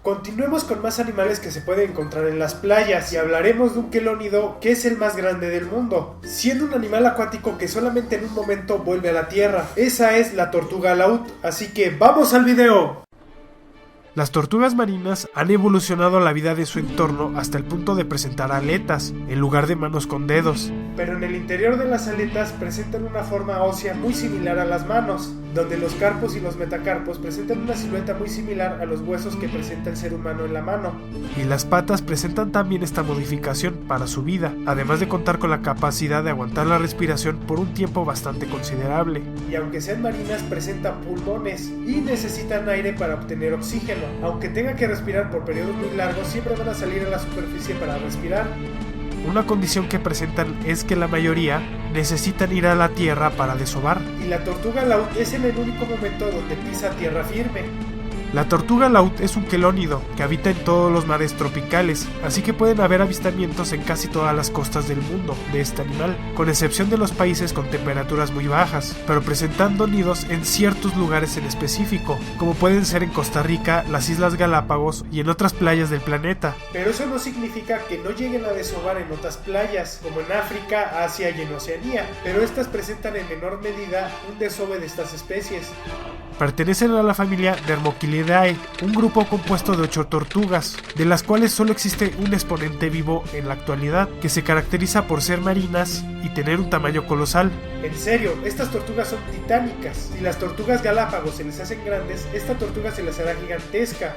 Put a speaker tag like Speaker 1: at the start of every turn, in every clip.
Speaker 1: Continuemos con más animales que se pueden encontrar en las playas y hablaremos de un quelónido que es el más grande del mundo, siendo un animal acuático que solamente en un momento vuelve a la tierra. Esa es la tortuga laúd, así que ¡vamos al video!
Speaker 2: Las tortugas marinas han evolucionado la vida de su entorno hasta el punto de presentar aletas, en lugar de manos con dedos.
Speaker 1: Pero en el interior de las aletas presentan una forma ósea muy similar a las manos, donde los carpos y los metacarpos presentan una silueta muy similar a los huesos que presenta el ser humano en la mano.
Speaker 2: Y las patas presentan también esta modificación para su vida, además de contar con la capacidad de aguantar la respiración por un tiempo bastante considerable.
Speaker 1: Y aunque sean marinas, presentan pulmones y necesitan aire para obtener oxígeno. Aunque tengan que respirar por periodos muy largos, siempre van a salir a la superficie para respirar.
Speaker 2: Una condición que presentan es que la mayoría necesitan ir a la tierra para desovar.
Speaker 1: Y la tortuga laúd es en el único momento donde pisa tierra firme.
Speaker 2: La tortuga laúd es un quelónido que habita en todos los mares tropicales, así que pueden haber avistamientos en casi todas las costas del mundo de este animal, con excepción de los países con temperaturas muy bajas, pero presentando nidos en ciertos lugares en específico, como pueden ser en Costa Rica, las Islas Galápagos y en otras playas del planeta.
Speaker 1: Pero eso no significa que no lleguen a desovar en otras playas, como en África, Asia y en Oceanía, pero estas presentan en menor medida un desove de estas especies.
Speaker 2: Pertenecen a la familia Dermochilidae, un grupo compuesto de 8 tortugas, de las cuales solo existe un exponente vivo en la actualidad, que se caracteriza por ser marinas y tener un tamaño colosal.
Speaker 1: En serio, estas tortugas son titánicas. Si las tortugas Galápagos se les hacen grandes, esta tortuga se les hará gigantesca.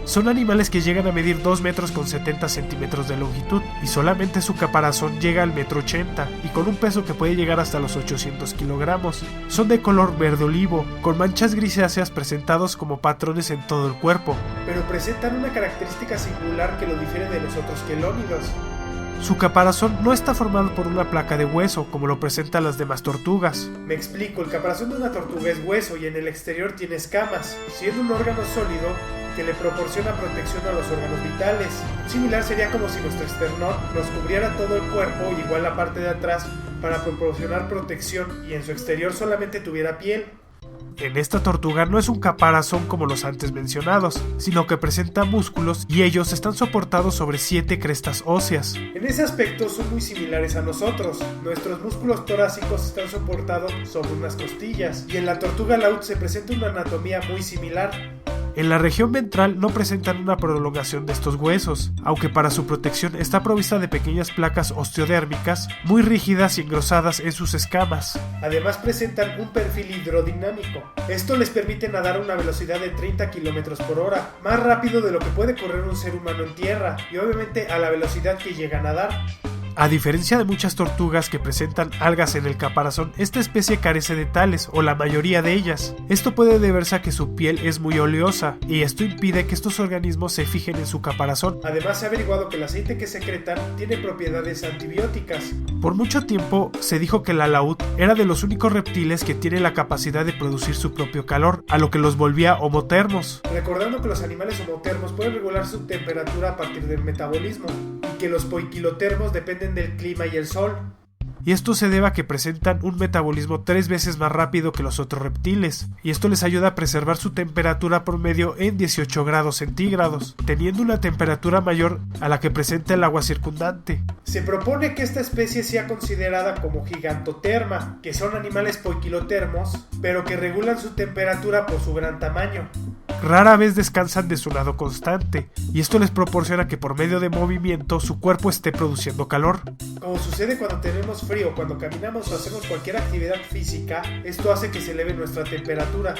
Speaker 2: Son animales que llegan a medir 2 metros con 70 centímetros de longitud y solamente su caparazón llega al 1,80 m y con un peso que puede llegar hasta los 800 kilogramos. Son de color verde olivo, con manchas grisáceas presentados como patrones en todo el cuerpo.
Speaker 1: Pero presentan una característica singular que lo difiere de los otros quelónidos.
Speaker 2: Su caparazón no está formado por una placa de hueso como lo presentan las demás tortugas.
Speaker 1: Me explico, el caparazón de una tortuga es hueso y en el exterior tiene escamas, siendo un órgano sólido que le proporciona protección a los órganos vitales. Similar sería como si nuestro esternón nos cubriera todo el cuerpo y igual la parte de atrás para proporcionar protección y en su exterior solamente tuviera piel.
Speaker 2: En esta tortuga no es un caparazón como los antes mencionados, sino que presenta músculos y ellos están soportados sobre 7 crestas óseas.
Speaker 1: En ese aspecto son muy similares a nosotros. Nuestros músculos torácicos están soportados sobre unas costillas y en la tortuga laúd se presenta una anatomía muy similar.
Speaker 2: En la región ventral no presentan una prolongación de estos huesos, aunque para su protección está provista de pequeñas placas osteodérmicas muy rígidas y engrosadas en sus escamas.
Speaker 1: Además presentan un perfil hidrodinámico. Esto les permite nadar a una velocidad de 30 km por hora, más rápido de lo que puede correr un ser humano en tierra, y obviamente a la velocidad que llega a nadar.
Speaker 2: A diferencia de muchas tortugas que presentan algas en el caparazón, esta especie carece de tales, o la mayoría de ellas. Esto puede deberse a que su piel es muy oleosa, y esto impide que estos organismos se fijen en su caparazón.
Speaker 1: Además se ha averiguado que el aceite que secretan tiene propiedades antibióticas.
Speaker 2: Por mucho tiempo se dijo que la laúd era de los únicos reptiles que tiene la capacidad de producir su propio calor, a lo que los volvía homotermos.
Speaker 1: Recordando que los animales homotermos pueden regular su temperatura a partir del metabolismo, y que los poiquilotermos dependen del clima y el sol.
Speaker 2: Y esto se debe a que presentan un metabolismo 3 veces más rápido que los otros reptiles, y esto les ayuda a preservar su temperatura promedio en 18 grados centígrados, teniendo una temperatura mayor a la que presenta el agua circundante.
Speaker 1: Se propone que esta especie sea considerada como gigantoterma, que son animales poiquilotermos, pero que regulan su temperatura por su gran tamaño.
Speaker 2: Rara vez descansan de su lado constante, y esto les proporciona que por medio de movimiento su cuerpo esté produciendo calor.
Speaker 1: Como sucede cuando tenemos frío, cuando caminamos o hacemos cualquier actividad física, esto hace que se eleve nuestra temperatura.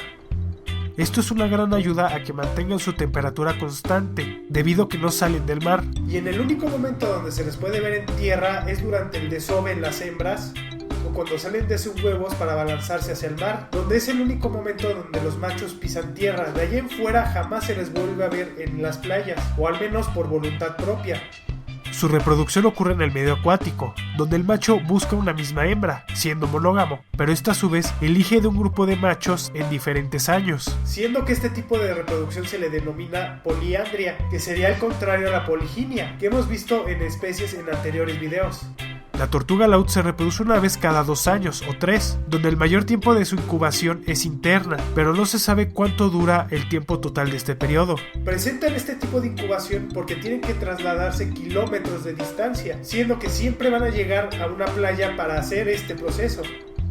Speaker 2: Esto es una gran ayuda a que mantengan su temperatura constante, debido a que no salen del mar.
Speaker 1: Y en el único momento donde se les puede ver en tierra es durante el desove en las hembras, o cuando salen de sus huevos para balanzarse hacia el mar, donde es el único momento donde los machos pisan tierra. De allí en fuera jamás se les vuelve a ver en las playas, o al menos por voluntad propia.
Speaker 2: Su reproducción ocurre en el medio acuático, donde el macho busca una misma hembra, siendo monógamo, pero esta a su vez elige de un grupo de machos en diferentes años.
Speaker 1: Siendo que este tipo de reproducción se le denomina poliandria, que sería el contrario a la poliginia, que hemos visto en especies en anteriores videos.
Speaker 2: La tortuga laúd se reproduce una vez cada 2 años o 3, donde el mayor tiempo de su incubación es interna, pero no se sabe cuánto dura el tiempo total de este periodo.
Speaker 1: Presentan este tipo de incubación porque tienen que trasladarse kilómetros de distancia, siendo que siempre van a llegar a una playa para hacer este proceso.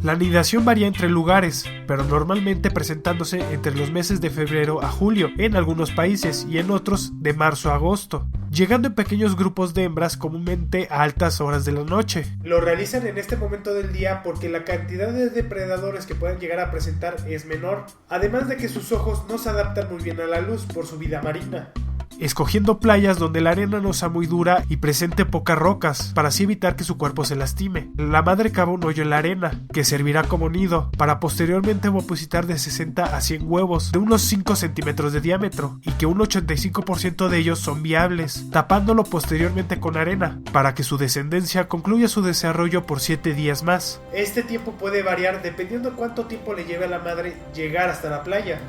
Speaker 2: La anidación varía entre lugares, pero normalmente presentándose entre los meses de febrero a julio en algunos países y en otros de marzo a agosto, llegando en pequeños grupos de hembras comúnmente a altas horas de la noche.
Speaker 1: Lo realizan en este momento del día porque la cantidad de depredadores que pueden llegar a presentar es menor, además de que sus ojos no se adaptan muy bien a la luz por su vida marina.
Speaker 2: Escogiendo playas donde la arena no sea muy dura y presente pocas rocas, para así evitar que su cuerpo se lastime. La madre cava un hoyo en la arena, que servirá como nido, para posteriormente depositar de 60 a 100 huevos de unos 5 centímetros de diámetro, y que un 85% de ellos son viables, tapándolo posteriormente con arena, para que su descendencia concluya su desarrollo por 7 días más.
Speaker 1: Este tiempo puede variar dependiendo cuánto tiempo le lleve a la madre llegar hasta la playa.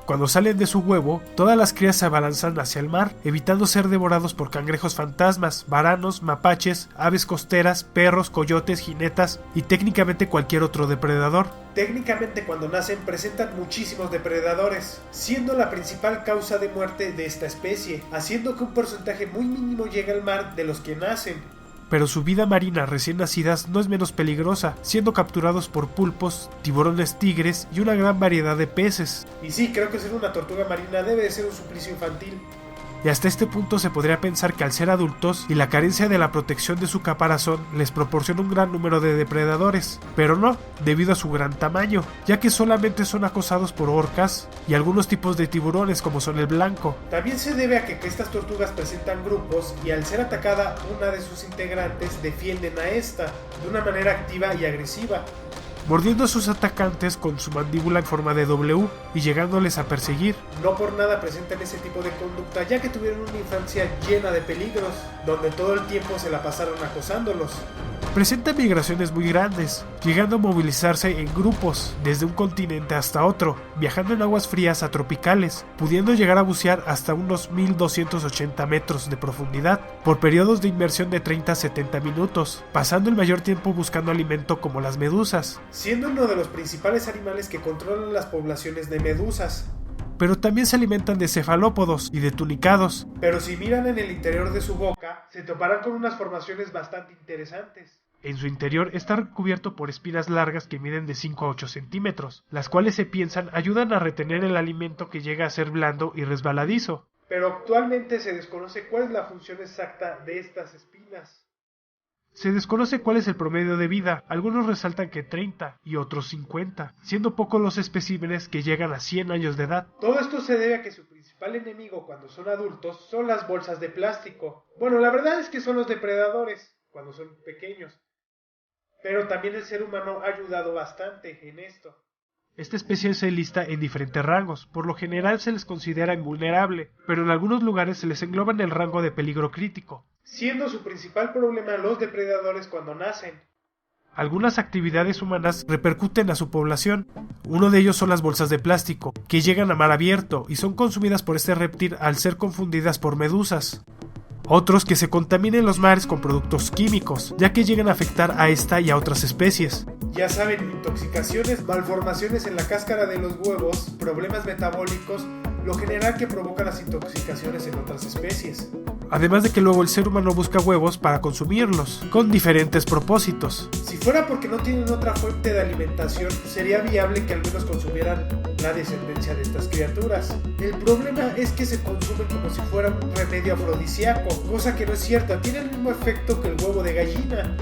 Speaker 2: Cuando salen de su huevo, todas las crías se abalanzan hacia el mar, evitando ser devorados por cangrejos fantasmas, varanos, mapaches, aves costeras, perros, coyotes, jinetas y técnicamente cualquier otro depredador.
Speaker 1: Técnicamente cuando nacen presentan muchísimos depredadores, siendo la principal causa de muerte de esta especie, haciendo que un porcentaje muy mínimo llegue al mar de los que nacen.
Speaker 2: Pero su vida marina recién nacidas no es menos peligrosa, siendo capturados por pulpos, tiburones tigres y una gran variedad de peces.
Speaker 1: Y sí, creo que ser una tortuga marina debe de ser un suplicio infantil.
Speaker 2: Y hasta este punto se podría pensar que al ser adultos y la carencia de la protección de su caparazón les proporciona un gran número de depredadores, pero no, debido a su gran tamaño, ya que solamente son acosados por orcas y algunos tipos de tiburones como son el blanco.
Speaker 1: También se debe a que estas tortugas presentan grupos y al ser atacada una de sus integrantes defienden a esta de una manera activa y agresiva,
Speaker 2: mordiendo a sus atacantes con su mandíbula en forma de W y llegándoles a perseguir.
Speaker 1: No por nada presentan ese tipo de conducta, ya que tuvieron una infancia llena de peligros, donde todo el tiempo se la pasaron acosándolos.
Speaker 2: Presentan migraciones muy grandes, llegando a movilizarse en grupos, desde un continente hasta otro, viajando en aguas frías a tropicales, pudiendo llegar a bucear hasta unos 1280 metros de profundidad, por periodos de inmersión de 30 a 70 minutos, pasando el mayor tiempo buscando alimento como las medusas,
Speaker 1: siendo uno de los principales animales que controlan las poblaciones de medusas.
Speaker 2: Pero también se alimentan de cefalópodos y de tunicados.
Speaker 1: Pero si miran en el interior de su boca, se toparán con unas formaciones bastante interesantes.
Speaker 2: En su interior está recubierto por espinas largas que miden de 5 a 8 centímetros, las cuales se piensan ayudan a retener el alimento que llega a ser blando y resbaladizo.
Speaker 1: Pero actualmente se desconoce cuál es la función exacta de estas espinas.
Speaker 2: Se desconoce cuál es el promedio de vida, algunos resaltan que 30 y otros 50, siendo pocos los especímenes que llegan a 100 años de edad.
Speaker 1: Todo esto se debe a que su principal enemigo cuando son adultos son las bolsas de plástico. Bueno, la verdad es que son los depredadores cuando son pequeños, pero también el ser humano ha ayudado bastante en esto.
Speaker 2: Esta especie se lista en diferentes rangos, por lo general se les considera invulnerable, pero en algunos lugares se les engloba en el rango de peligro crítico,
Speaker 1: siendo su principal problema los depredadores cuando nacen.
Speaker 2: Algunas actividades humanas repercuten a su población. Uno de ellos son las bolsas de plástico, que llegan a mar abierto y son consumidas por este reptil al ser confundidas por medusas. Otros que se contaminen los mares con productos químicos, ya que llegan a afectar a esta y a otras especies.
Speaker 1: Ya saben, intoxicaciones, malformaciones en la cáscara de los huevos, problemas metabólicos, lo general que provoca las intoxicaciones en otras especies.
Speaker 2: Además de que luego el ser humano busca huevos para consumirlos, con diferentes propósitos.
Speaker 1: Si fuera porque no tienen otra fuente de alimentación, sería viable que al menos consumieran la descendencia de estas criaturas. El problema es que se consumen como si fuera un remedio afrodisíaco, cosa que no es cierta, tiene el mismo efecto que el huevo de gallina.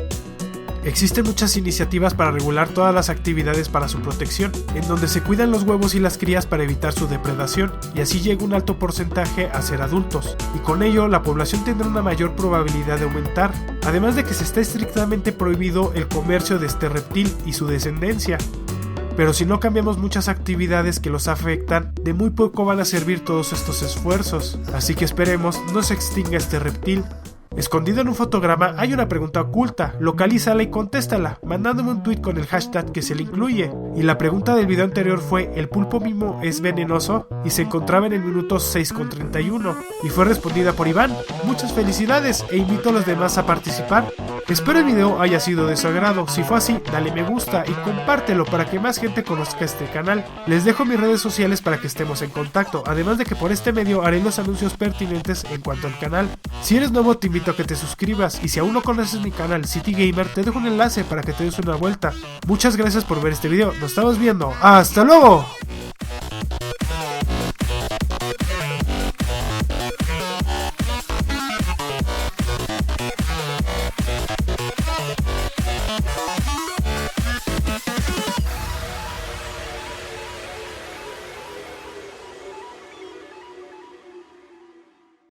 Speaker 2: Existen muchas iniciativas para regular todas las actividades para su protección, en donde se cuidan los huevos y las crías para evitar su depredación, y así llega un alto porcentaje a ser adultos, y con ello la población tendrá una mayor probabilidad de aumentar, además de que se está estrictamente prohibido el comercio de este reptil y su descendencia. Pero si no cambiamos muchas actividades que los afectan, de muy poco van a servir todos estos esfuerzos, así que esperemos no se extinga este reptil. Escondido en un fotograma hay una pregunta oculta, localízala y contéstala, mandándome un tweet con el hashtag que se le incluye. Y la pregunta del video anterior fue: ¿el pulpo mimo es venenoso? Y se encontraba en el minuto 6:31 y fue respondida por Iván. Muchas felicidades e invito a los demás a participar. Espero el video haya sido de su agrado. Si fue así, dale me gusta y compártelo para que más gente conozca este canal. Les dejo mis redes sociales para que estemos en contacto, además de que por este medio haré los anuncios pertinentes en cuanto al canal. Si eres nuevo te invito a que te suscribas y si aún no conoces mi canal City Gamer te dejo un enlace para que te des una vuelta. Muchas gracias por ver este video, nos estamos viendo, ¡hasta luego!